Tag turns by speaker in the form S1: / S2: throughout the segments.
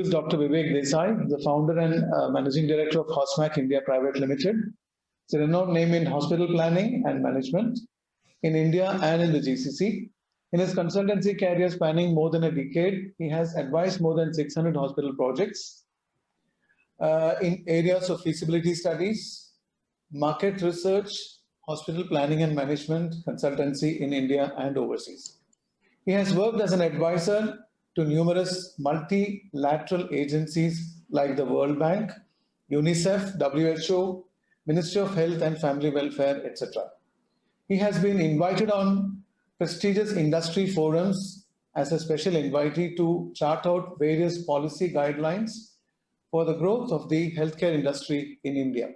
S1: is Dr. Vivek Desai, the founder and managing director of Hosmac India Private Limited. It's a renowned name in hospital planning and management in India and in the GCC. In his consultancy career spanning more than a decade, he has advised more than 600 hospital projects in areas of feasibility studies, market research, hospital planning and management consultancy in India and overseas. He has worked as an advisor to numerous multilateral agencies like the World Bank, UNICEF, WHO, Ministry of Health and Family Welfare, etc. He has been invited on prestigious industry forums as a special invitee to chart out various policy guidelines for the growth of the healthcare industry in India.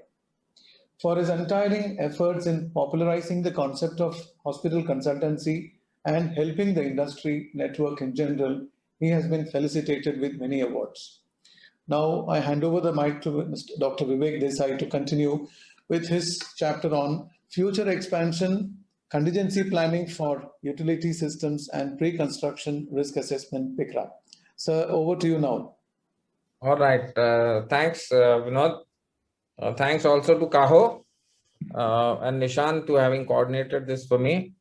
S1: For his untiring efforts in popularizing the concept of hospital consultancy and helping the industry network in general, he has been felicitated with many awards. Now I hand over the mic to Mr. Dr. Vivek Desai to continue with his chapter on future expansion, contingency planning for utility systems and pre-construction risk assessment, PICRA. Sir, over to you now.
S2: All right. Thanks, Vinod. Thanks also to Kaho and Nishan to having coordinated this for me.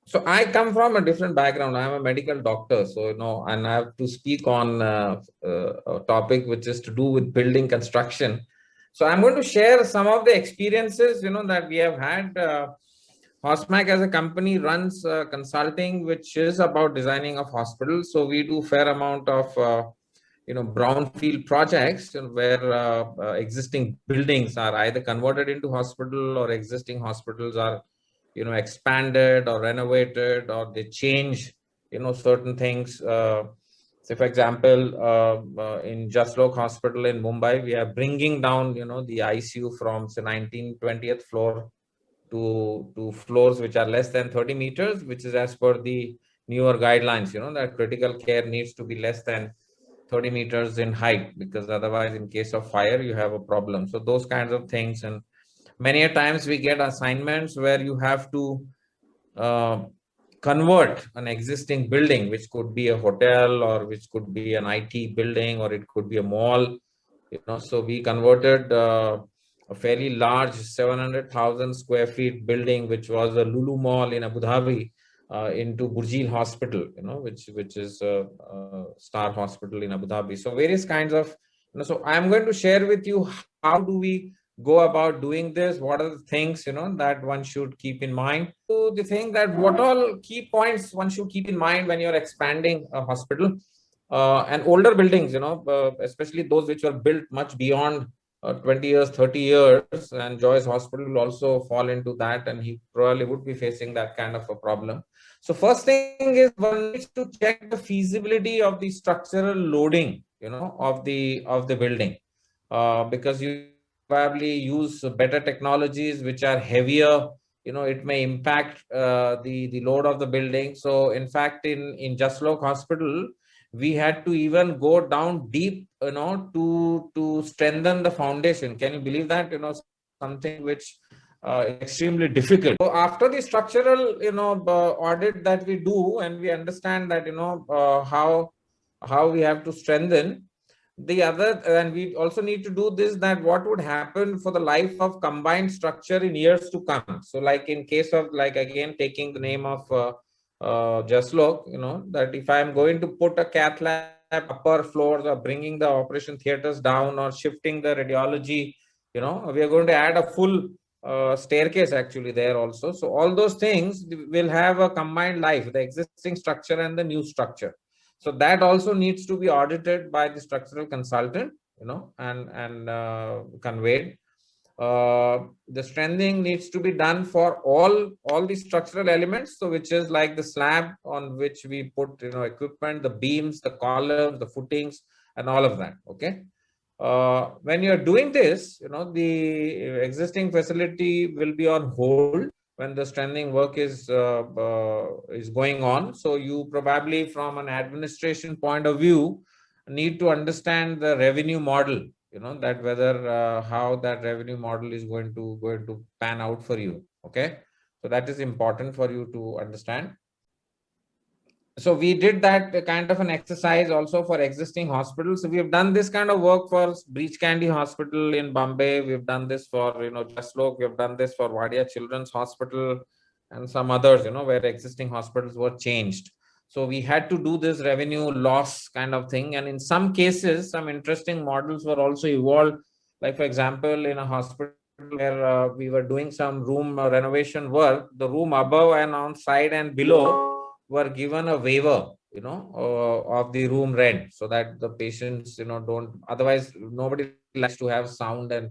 S2: So I come from a different background. I'm a medical doctor, so and I have to speak on a topic which is to do with building construction. So I'm going to share some of the experiences, that we have had. Hosmac as a company runs consulting, which is about designing of hospitals. So we do fair amount of brownfield projects where existing buildings are either converted into hospital or existing hospitals are expanded or renovated, or they change certain things. So for example, in Jaslok Hospital in Mumbai, we are bringing down the ICU from say 19th 20th floor to floors which are less than 30 meters, which is as per the newer guidelines, that critical care needs to be less than 30 meters in height, because otherwise in case of fire you have a problem. So those kinds of things. And many a times we get assignments where you have to convert an existing building, which could be a hotel or which could be an IT building, or it could be a mall. So we converted a fairly large 700,000 square feet building, which was a Lulu Mall in Abu Dhabi, into Burjeel Hospital, which is a star hospital in Abu Dhabi. So various kinds of, so I'm going to share with you how do we go about doing this, what are the things, that one should keep in mind. So the thing that what all key points one should keep in mind when you're expanding a hospital, and older buildings, especially those which were built much beyond 20 years, 30 years, and Joyce Hospital will also fall into that, and he probably would be facing that kind of a problem. So first thing is one needs to check the feasibility of the structural loading, of the building, because you probably use better technologies which are heavier. It may impact the load of the building. So in fact, in Jaslok Hospital, we had to even go down deep, to strengthen the foundation. Can you believe that? Something which extremely difficult. So after the structural, audit that we do, and we understand that, how we have to strengthen the other, and we also need to do this, that what would happen for the life of combined structure in years to come. So like in case of, like, again, taking the name of Jaslok, that if I'm going to put a cath lab upper floors, or bringing the operation theaters down, or shifting the radiology, we are going to add a full staircase actually there also. So all those things will have a combined life, the existing structure and the new structure. So that also needs to be audited by the structural consultant, and conveyed. The strengthening needs to be done for all the structural elements, so which is like the slab on which we put equipment, the beams, the columns, the footings, and all of that. Okay. When you're doing this, the existing facility will be on hold when the strengthening work is going on. So you probably, from an administration point of view, need to understand the revenue model, that whether how that revenue model is going to pan out for you. Okay, so that is important for you to understand. So we did that kind of an exercise also for existing hospitals. So we have done this kind of work for Breach Candy Hospital in Bombay. We've done this for, Jaslok. We've done this for Wadia Children's Hospital and some others, where existing hospitals were changed. So we had to do this revenue loss kind of thing. And in some cases, some interesting models were also evolved. Like, for example, in a hospital where we were doing some room renovation work, the room above and on side and below were given a waiver, of the room rent, so that the patients, don't, otherwise nobody likes to have sound and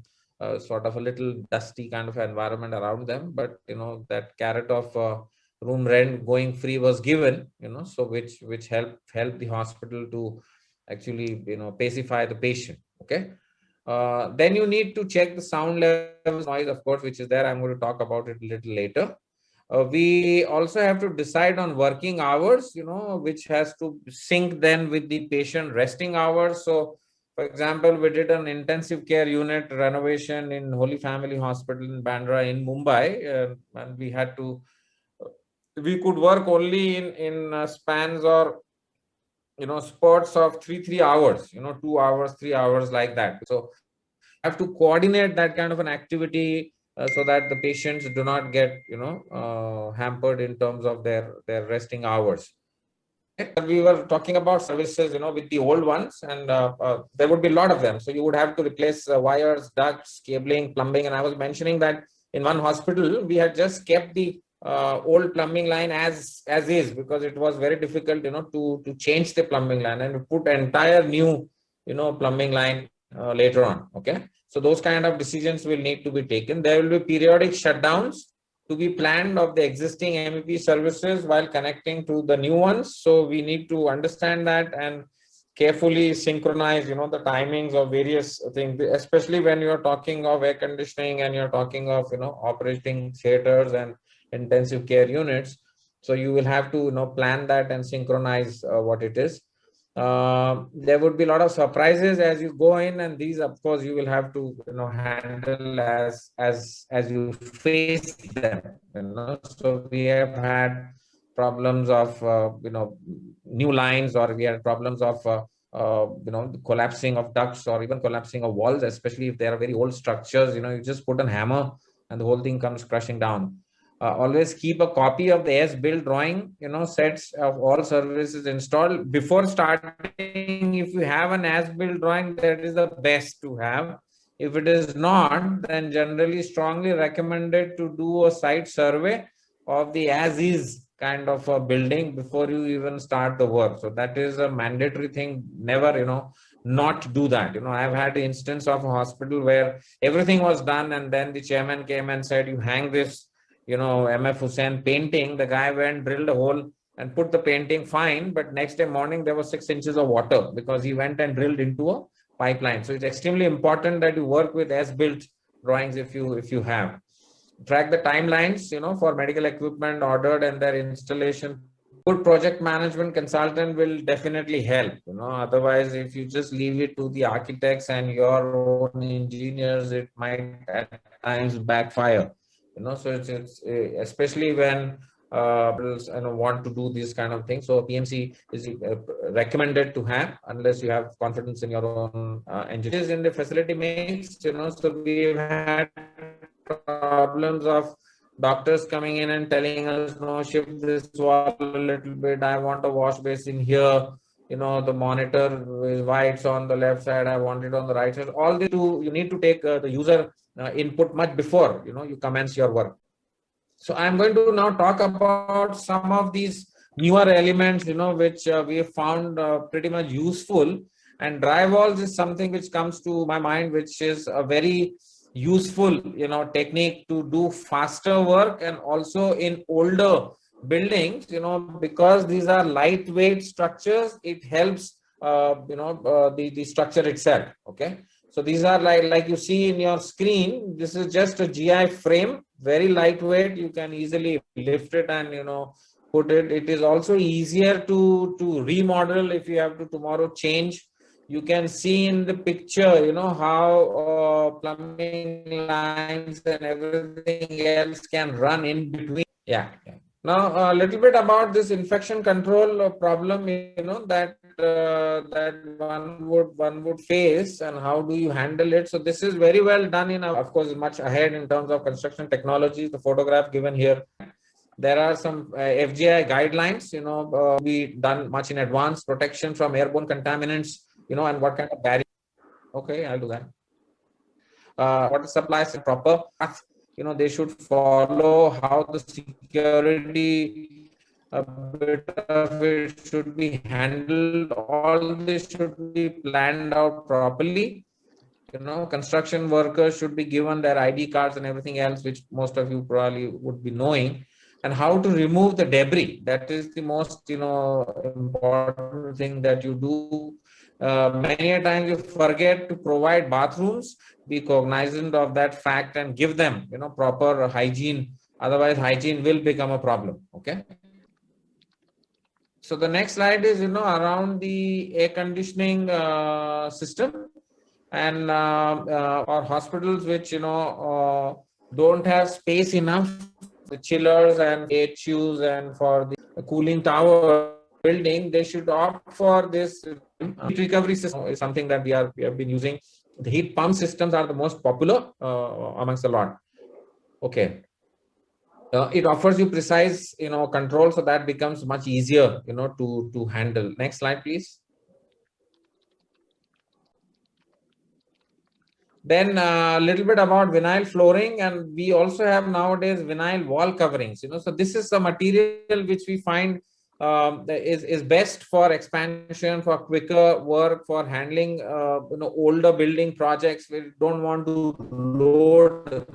S2: sort of a little dusty kind of environment around them. But, that carrot of room rent going free was given, so which helped the hospital to actually, pacify the patient. Okay. Then you need to check the sound levels, noise, of course, which is there. I'm going to talk about it a little later. We also have to decide on working hours, which has to sync then with the patient resting hours. So, for example, we did an intensive care unit renovation in Holy Family Hospital in Bandra in Mumbai, and we could work only in spans or spurts of 3 hours, 2 hours, 3 hours, like that. So have to coordinate that kind of an activity so that the patients do not get hampered in terms of their resting hours. We were talking about services, with the old ones, and there would be a lot of them. So you would have to replace wires, ducts, cabling, plumbing. And I was mentioning that in one hospital, we had just kept the old plumbing line as is, because it was very difficult, to change the plumbing line, and put entire new, plumbing line later on. Okay. So those kind of decisions will need to be taken. There will be periodic shutdowns to be planned of the existing MEP services while connecting to the new ones. So we need to understand that and carefully synchronize, the timings of various things, especially when you're talking of air conditioning and you're talking of, operating theaters and intensive care units. So you will have to, plan that and synchronize what it is. There would be a lot of surprises as you go in, and these, of course, you will have to handle as you face them. So we have had problems of new lines, or we had problems of collapsing of ducts, or even collapsing of walls, especially if they are very old structures. You just put a hammer and the whole thing comes crashing down. Always keep a copy of the as-built drawing, sets of all services installed before starting. If you have an as-built drawing, that is the best to have. If it is not, then generally strongly recommended to do a site survey of the as-is kind of a building before you even start the work. So that is a mandatory thing. Never, not do that. I've had an instance of a hospital where everything was done, and then the chairman came and said, you hang this MF Hussain painting. The guy went, drilled a hole and put the painting, fine, but next day morning there was 6 inches of water because he went and drilled into a pipeline. So it's extremely important that you work with as-built drawings if you have. Track the timelines, for medical equipment ordered and their installation. Good project management consultant will definitely help. Otherwise, if you just leave it to the architects and your own engineers, it might at times backfire. So it's especially when want to do these kind of things. So PMC is recommended to have, unless you have confidence in your own engineers in the facility mix. So we've had problems of doctors coming in and telling us, no, shift this wall a little bit. I want a wash basin here. The monitor is why it's on the left side. I want it on the right side. All this you need to take the user input much before you commence your work. So I'm going to now talk about some of these newer elements which we have found pretty much useful. And drywalls is something which comes to my mind, which is a very useful technique to do faster work, and also in older buildings, because these are lightweight structures. It helps the structure itself. Okay. So these are like you see in your screen. This is just a GI frame, very lightweight. You can easily lift it and put it. It is also easier to remodel if you have to tomorrow change. You can see in the picture, how plumbing lines and everything else can run in between. Yeah. Now, a little bit about this infection control problem, that one would face, and how do you handle it. So this is very well done of course, much ahead in terms of construction technology. The photograph given here, there are some FGI guidelines, be done much in advance, protection from airborne contaminants, and what kind of barrier. Okay, I'll do that. Water supply is proper. They should follow how the security bit of it should be handled. All this should be planned out properly. Construction workers should be given their ID cards and everything else, which most of you probably would be knowing. And how to remove the debris. That is the most, important thing that you do. Many a times you forget to provide bathrooms. Be cognizant of that fact and give them, proper hygiene. Otherwise, hygiene will become a problem. Okay. So the next slide is, around the air conditioning system. And or hospitals which don't have space enough, the chillers and HUs, and for the cooling tower building, they should opt for this heat recovery system. Is something that we have been using. The heat pump systems are the most popular amongst a lot. Okay. It offers you precise control, so that becomes much easier to handle. Next slide, please. Then a little bit about vinyl flooring, and we also have nowadays vinyl wall coverings. So this is a material which we find is best for expansion, for quicker work, for handling older building projects. We don't want to load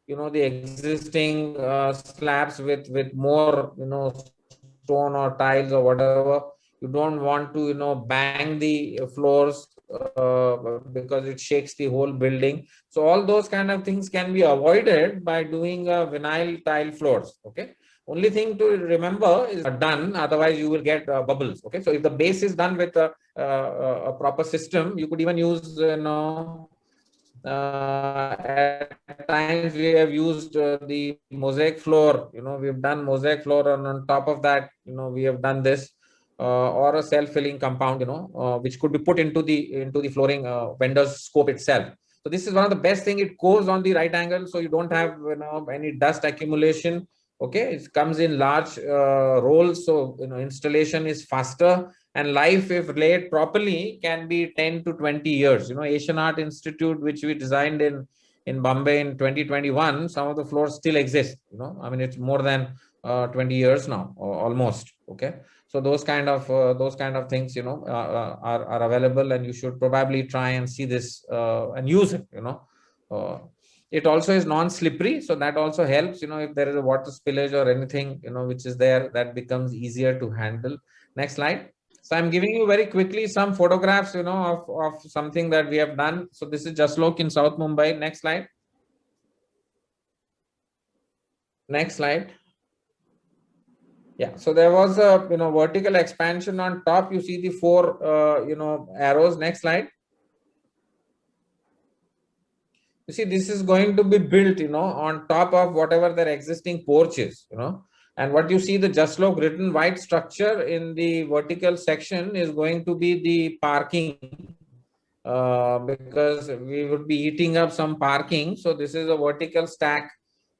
S2: the existing slabs with more stone or tiles or whatever. You don't want to bang the floors because it shakes the whole building. So all those kind of things can be avoided by doing vinyl tile floors. Okay. Only thing to remember is done, otherwise you will get bubbles. Okay. So if the base is done with a proper system, you could even use at times we have used the mosaic floor. We've done mosaic floor, and on top of that, we have done this. Or a self-filling compound, which could be put into the flooring vendor's scope itself. So this is one of the best thing. It goes on the right angle, so you don't have any dust accumulation. Okay, it comes in large rolls, so installation is faster, and life, if laid properly, can be 10 to 20 years. Asian Art Institute, which we designed in Bombay in 2021, some of the floors still exist. I mean, it's more than 20 years now, almost. Okay. So those kind of things, are available, and you should probably try and see this and use it. It also is non-slippery, so that also helps. If there is a water spillage or anything, which is there, that becomes easier to handle. Next slide. So I'm giving you very quickly some photographs, of something that we have done. So this is Jaslok in South Mumbai. Next slide. Next slide. Yeah, so there was a vertical expansion on top. You see the 4 arrows. Next slide. You see, this is going to be built on top of whatever their existing porch is. And what you see, the Jaslok written white structure in the vertical section is going to be the parking, because we would be eating up some parking. So this is a vertical stack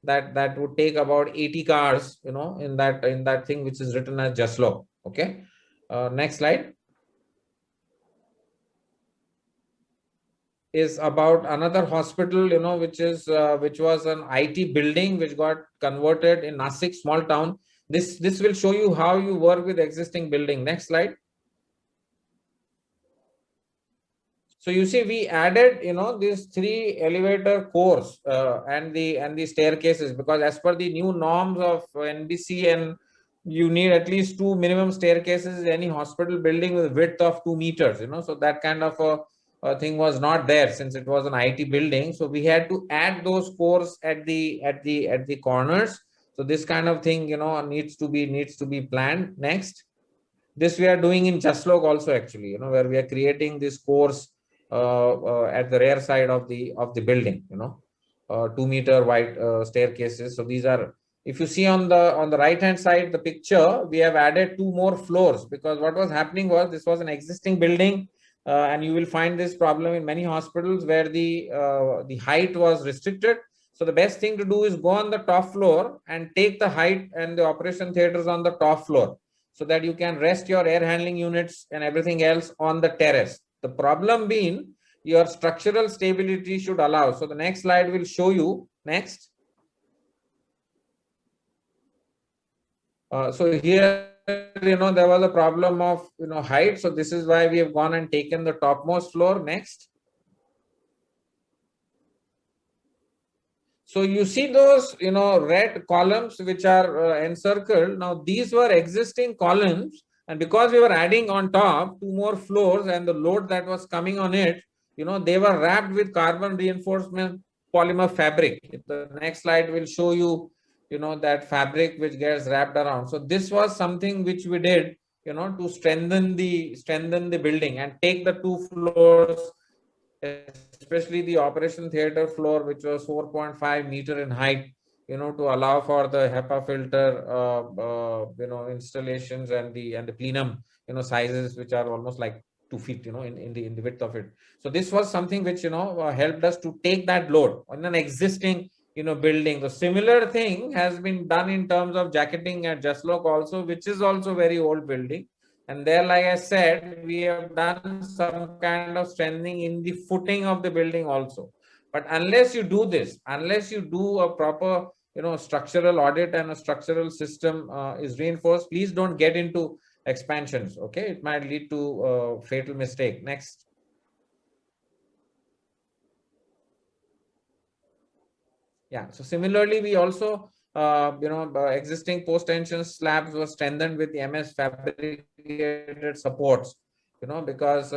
S2: that would take about 80 cars, in that thing which is written as Jaslok. Okay. Next slide is about another hospital, which was an IT building which got converted in Nasik, small town. This will show you how you work with existing building. Next slide. So you see, we added, these 3 elevator cores and the staircases, because as per the new norms of NBC, and you need at least 2 minimum staircases in any hospital building with a width of 2 meters. So that kind of a thing was not there, since it was an IT building. So we had to add those cores at the corners. So this kind of thing, needs to be planned. Next. This we are doing in Jaslok also, actually, where we are creating this cores at the rear side of the building, 2 meter wide staircases. So these are If you see on the right hand side, the picture, we have added 2 more floors, because what was happening was this was an existing building, and you will find this problem in many hospitals where the height was restricted. So the best thing to do is go on the top floor and take the height and the operation theaters on the top floor, so that you can rest your air handling units and everything else on the terrace. The problem being, your structural stability should allow. So the next slide will show you. Next. So here, there was a problem of, height. So this is why we have gone and taken the topmost floor. Next. So you see those, red columns which are encircled. Now these were existing columns, and because we were adding on top 2 more floors and the load that was coming on it, they were wrapped with carbon reinforcement polymer fabric. The next slide will show you, that fabric which gets wrapped around. So this was something which we did, to strengthen the building and take the 2 floors, especially the operation theater floor, which was 4.5 meter in height, to allow for the HEPA filter, installations and the plenum, sizes which are almost like 2 feet, in the width of it. So this was something which, helped us to take that load on an existing, building. The similar thing has been done in terms of jacketing at Jaslok also, which is also very old building. And there, like I said, we have done some kind of strengthening in the footing of the building also. But unless you do this, unless you do a proper, structural audit and a structural system is reinforced, please don't get into expansions. Okay, it might lead to a fatal mistake. Next. Yeah. So similarly, we also, existing post-tension slabs were strengthened with the MS fabricated supports, because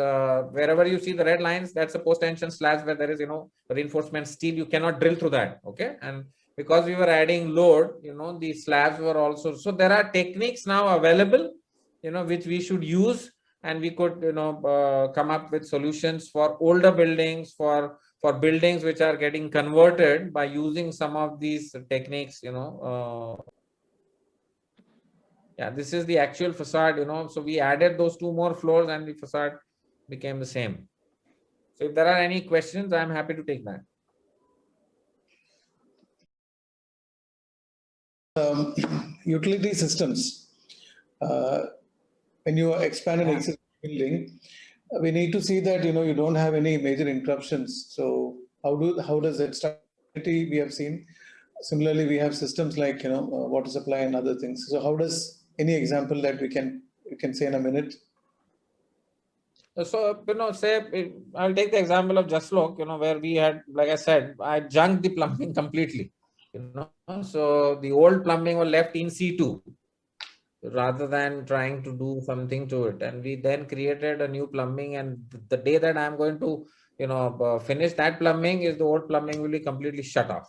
S2: wherever you see the red lines, that's a post-tension slabs where there is, reinforcement steel. You cannot drill through that. Okay. And because we were adding load, the slabs were also. So there are techniques now available, which we should use, and we could, come up with solutions for older buildings, for buildings which are getting converted by using some of these techniques, yeah, this is the actual facade, so we added those 2 more floors and the facade became the same. So if there are any questions, I'm happy to take that.
S1: Utility systems. When you expand an existing building, we need to see that you don't have any major interruptions. So how does that stability we have seen? Similarly, we have systems like water supply and other things. So how does any example that we can say in a minute?
S2: So say I'll take the example of Jaslok, where we had, like I said, I junked the plumbing completely. So the old plumbing was left in situ, rather than trying to do something to it. And we then created a new plumbing, and the day that I'm going to, finish that plumbing is the old plumbing will be completely shut off.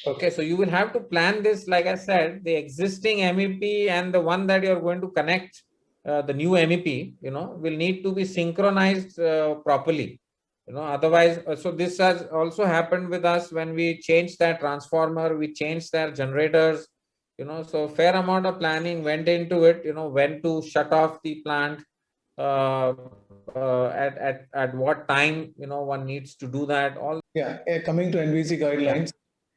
S2: Okay, so you will have to plan this, like I said, the existing MEP and the one that you're going to connect, the new MEP, will need to be synchronized properly. Otherwise, so this has also happened with us when we changed that transformer, we changed their generators, so fair amount of planning went into it, when to shut off the plant, at what time, one needs to do that. All.
S1: Yeah, coming to NBC guidelines,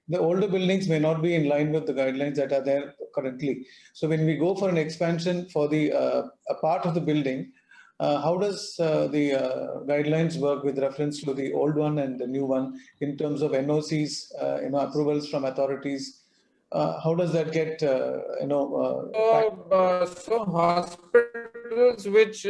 S1: the older buildings may not be in line with the guidelines that are there currently. So when we go for an expansion for the a part of the building, how does the guidelines work with reference to the old one and the new one in terms of NOCs, approvals from authorities? How does that get,
S2: so hospitals which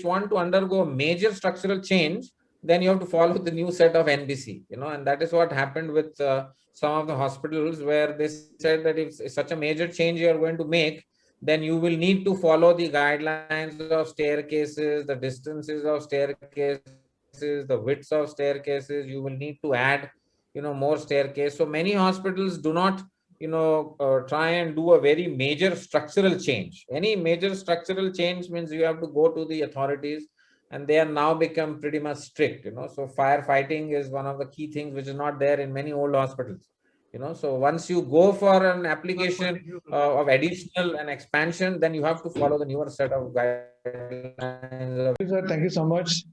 S2: want to undergo major structural change, then you have to follow the new set of NBC, and that is what happened with some of the hospitals, where they said that if such a major change you are going to make, then you will need to follow the guidelines of staircases, the distances of staircases, the widths of staircases. You will need to add, more staircase. So many hospitals do not, try and do a very major structural change. Any major structural change means you have to go to the authorities, and they are now become pretty much strict, so firefighting is one of the key things which is not there in many old hospitals, So once you go for an application of additional and expansion, then you have to follow the newer set of guidelines.
S1: Sir, thank you so much.